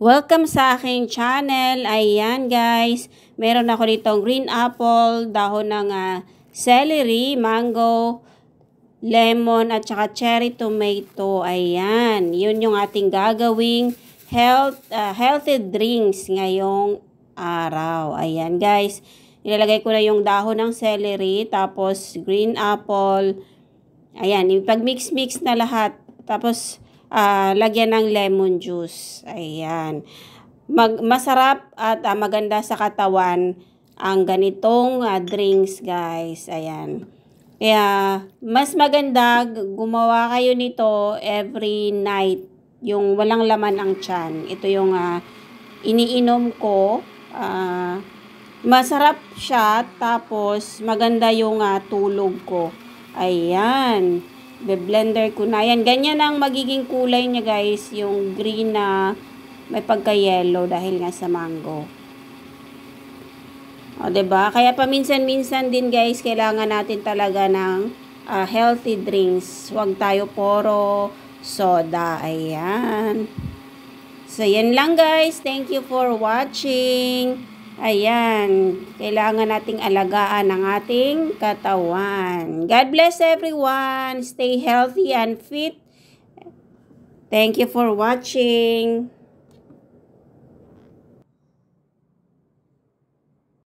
Welcome sa aking channel. Ayan guys, meron ako ditong green apple, dahon ng celery, mango, lemon at saka cherry tomato. Ayan, yun yung ating gagawing healthy drinks ngayong araw. Ayan guys, ilalagay ko na yung dahon ng celery, tapos green apple. Ayan, ipag-mix-mix na lahat. Tapos lagyan ng lemon juice. Ayan. Masarap at maganda sa katawan ang ganitong drinks, guys. Ayan. Kaya, mas maganda gumawa kayo nito every night. Yung walang laman ang tiyan. Ito yung iniinom ko. Masarap siya. Tapos, maganda yung tulog ko. Ayan. Be-blender ko na. Yan, ganyan ang magiging kulay niya guys. Yung green na may pagka-yellow dahil nga sa mango. O, diba? Kaya paminsan-minsan din guys, kailangan natin talaga ng healthy drinks. Huwag tayo puro soda. Ayan. So, yan lang guys. Thank you for watching. Ayan, kailangan nating alagaan ang ating katawan. God bless everyone. Stay healthy and fit. Thank you for watching.